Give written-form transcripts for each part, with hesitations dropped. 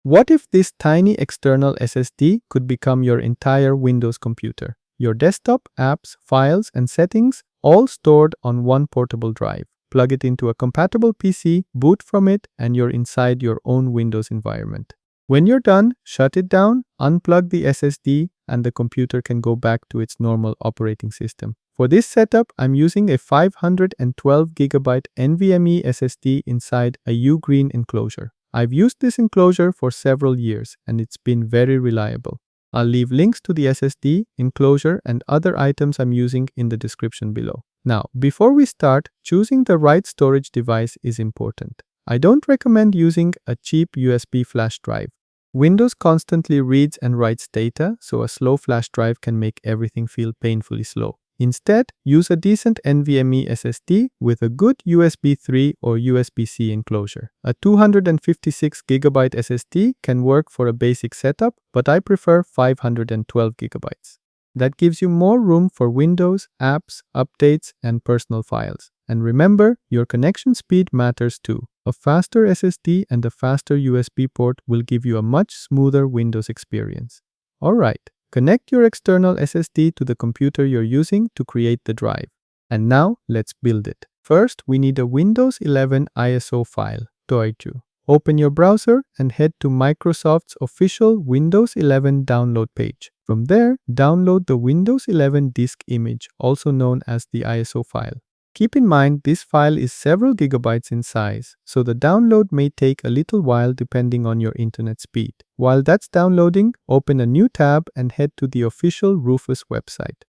What if this tiny external SSD could become your entire Windows computer? Your desktop, apps, files, and settings all stored on one portable drive. Plug it into a compatible PC, boot from it, and you're inside your own Windows environment. When you're done, shut it down, unplug the SSD, and the computer can go back to its normal operating system. For this setup, I'm using a 512GB NVMe SSD inside a U-green enclosure. I've used this enclosure for several years, and it's been very reliable. I'll leave links to the SSD, enclosure, and other items I'm using in the description below. Now, before we start, choosing the right storage device is important. I don't recommend using a cheap USB flash drive. Windows constantly reads and writes data, so a slow flash drive can make everything feel painfully slow. Instead, use a decent NVMe SSD with a good USB 3 or USB-C enclosure. A 256GB SSD can work for a basic setup, but I prefer 512GB. That gives you more room for Windows, apps, updates, and personal files. And remember, your connection speed matters too. A faster SSD and a faster USB port will give you a much smoother Windows experience. Alright, connect your external SSD to the computer you're using to create the drive. And now, let's build it. First, we need a Windows 11 ISO file, Deutsche. Open your browser and head to Microsoft's official Windows 11 download page. From there, download the Windows 11 disk image, also known as the ISO file. Keep in mind this file is several gigabytes in size, so the download may take a little while depending on your internet speed. While that's downloading, open a new tab and head to the official Rufus website.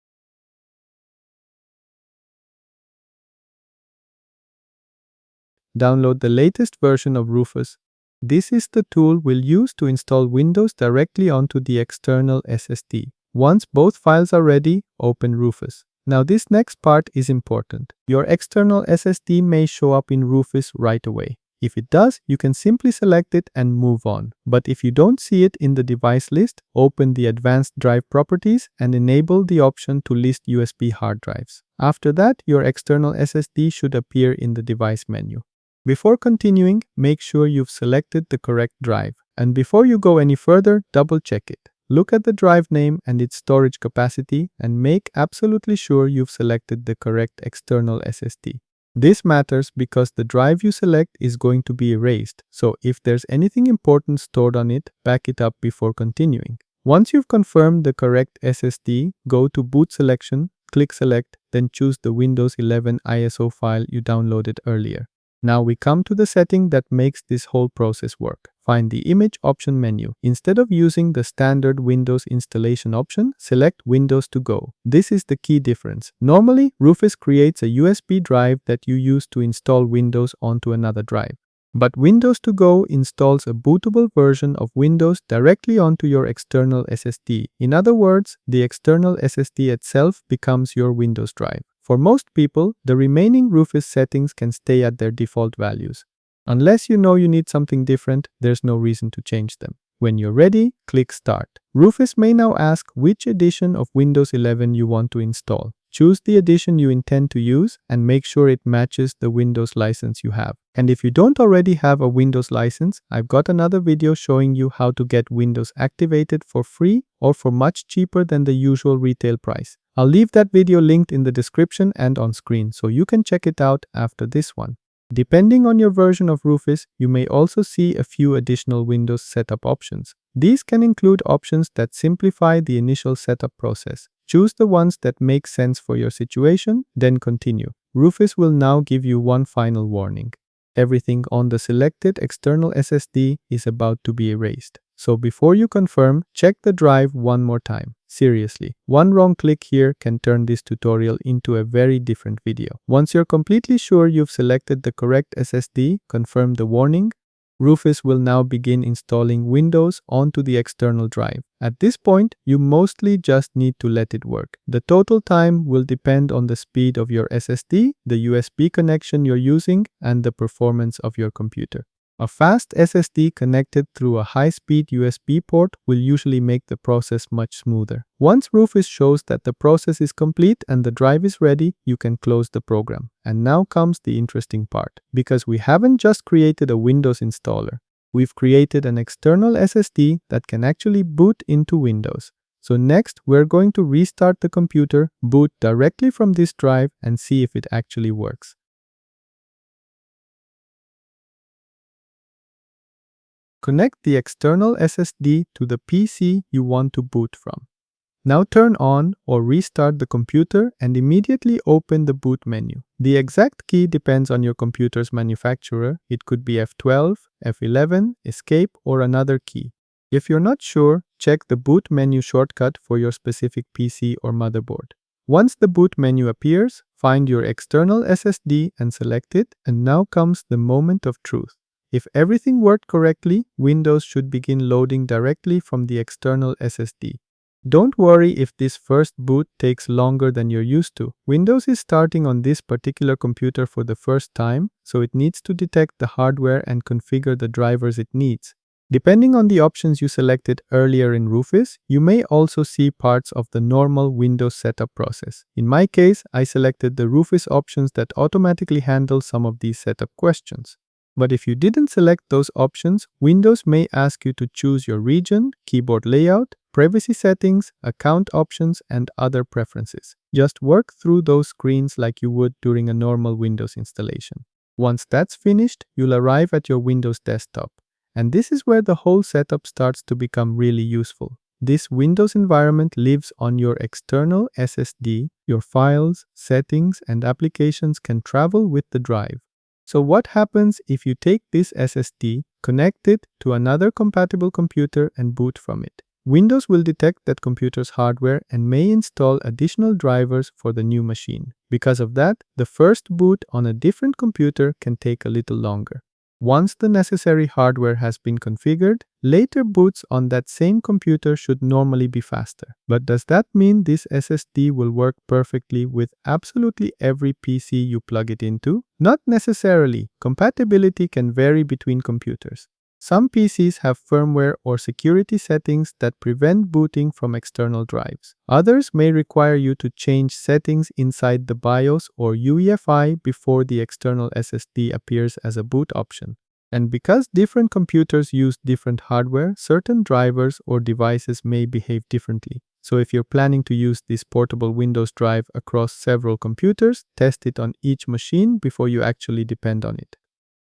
Download the latest version of Rufus. This is the tool we'll use to install Windows directly onto the external SSD. Once both files are ready, open Rufus. Now this next part is important. Your external SSD may show up in Rufus right away. If it does, you can simply select it and move on. But if you don't see it in the device list, open the Advanced Drive Properties and enable the option to list USB hard drives. After that, your external SSD should appear in the device menu. Before continuing, make sure you've selected the correct drive. And before you go any further, double check it. Look at the drive name and its storage capacity and make absolutely sure you've selected the correct external SSD. This matters because the drive you select is going to be erased, so if there's anything important stored on it, back it up before continuing. Once you've confirmed the correct SSD, go to Boot Selection, click Select, then choose the Windows 11 ISO file you downloaded earlier. Now we come to the setting that makes this whole process work. Find the Image option menu. Instead of using the standard Windows installation option, select Windows to Go. This is the key difference. Normally, Rufus creates a USB drive that you use to install Windows onto another drive. But Windows to Go installs a bootable version of Windows directly onto your external SSD. In other words, the external SSD itself becomes your Windows drive. For most people, the remaining Rufus settings can stay at their default values. Unless you know you need something different, there's no reason to change them. When you're ready, click Start. Rufus may now ask which edition of Windows 11 you want to install. Choose the edition you intend to use and make sure it matches the Windows license you have. And if you don't already have a Windows license, I've got another video showing you how to get Windows activated for free or for much cheaper than the usual retail price. I'll leave that video linked in the description and on screen so you can check it out after this one. Depending on your version of Rufus, you may also see a few additional Windows setup options. These can include options that simplify the initial setup process. Choose the ones that make sense for your situation, then continue. Rufus will now give you one final warning. Everything on the selected external SSD is about to be erased. So before you confirm, check the drive one more time. Seriously, one wrong click here can turn this tutorial into a very different video. Once you're completely sure you've selected the correct SSD, confirm the warning. Rufus will now begin installing Windows onto the external drive. At this point, you mostly just need to let it work. The total time will depend on the speed of your SSD, the USB connection you're using, and the performance of your computer. A fast SSD connected through a high-speed USB port will usually make the process much smoother. Once Rufus shows that the process is complete and the drive is ready, you can close the program. And now comes the interesting part, because we haven't just created a Windows installer. We've created an external SSD that can actually boot into Windows. So next, we're going to restart the computer, boot directly from this drive, and see if it actually works. Connect the external SSD to the PC you want to boot from. Now turn on or restart the computer and immediately open the boot menu. The exact key depends on your computer's manufacturer. It could be F12, F11, Escape, or another key. If you're not sure, check the boot menu shortcut for your specific PC or motherboard. Once the boot menu appears, find your external SSD and select it, and now comes the moment of truth. If everything worked correctly, Windows should begin loading directly from the external SSD. Don't worry if this first boot takes longer than you're used to. Windows is starting on this particular computer for the first time, so it needs to detect the hardware and configure the drivers it needs. Depending on the options you selected earlier in Rufus, you may also see parts of the normal Windows setup process. In my case, I selected the Rufus options that automatically handle some of these setup questions. But if you didn't select those options, Windows may ask you to choose your region, keyboard layout, privacy settings, account options, and other preferences. Just work through those screens like you would during a normal Windows installation. Once that's finished, you'll arrive at your Windows desktop. And this is where the whole setup starts to become really useful. This Windows environment lives on your external SSD. Your files, settings, and applications can travel with the drive. So what happens if you take this SSD, connect it to another compatible computer, and boot from it? Windows will detect that computer's hardware and may install additional drivers for the new machine. Because of that, the first boot on a different computer can take a little longer. Once the necessary hardware has been configured, later boots on that same computer should normally be faster. But does that mean this SSD will work perfectly with absolutely every PC you plug it into? Not necessarily. Compatibility can vary between computers. Some PCs have firmware or security settings that prevent booting from external drives. Others may require you to change settings inside the BIOS or UEFI before the external SSD appears as a boot option. And because different computers use different hardware, certain drivers or devices may behave differently. So if you're planning to use this portable Windows drive across several computers, test it on each machine before you actually depend on it.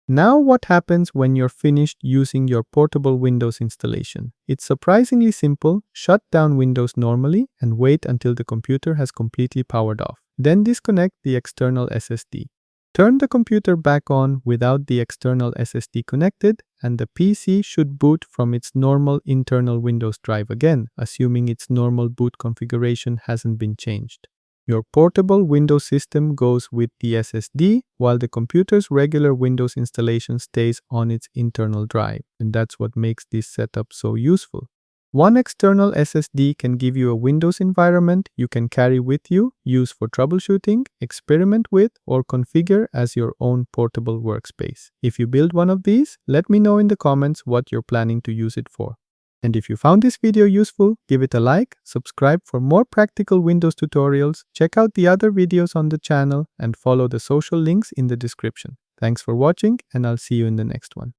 Now what happens when you're finished using your portable Windows installation? It's surprisingly simple. Shut down Windows normally and wait until the computer has completely powered off. Then disconnect the external SSD. Turn the computer back on without the external SSD connected, and the PC should boot from its normal internal Windows drive again, assuming its normal boot configuration hasn't been changed. Your portable Windows system goes with the SSD, while the computer's regular Windows installation stays on its internal drive. And that's what makes this setup so useful. One external SSD can give you a Windows environment you can carry with you, use for troubleshooting, experiment with, or configure as your own portable workspace. If you build one of these, let me know in the comments what you're planning to use it for. And if you found this video useful, give it a like, subscribe for more practical Windows tutorials, check out the other videos on the channel, and follow the social links in the description. Thanks for watching, and I'll see you in the next one.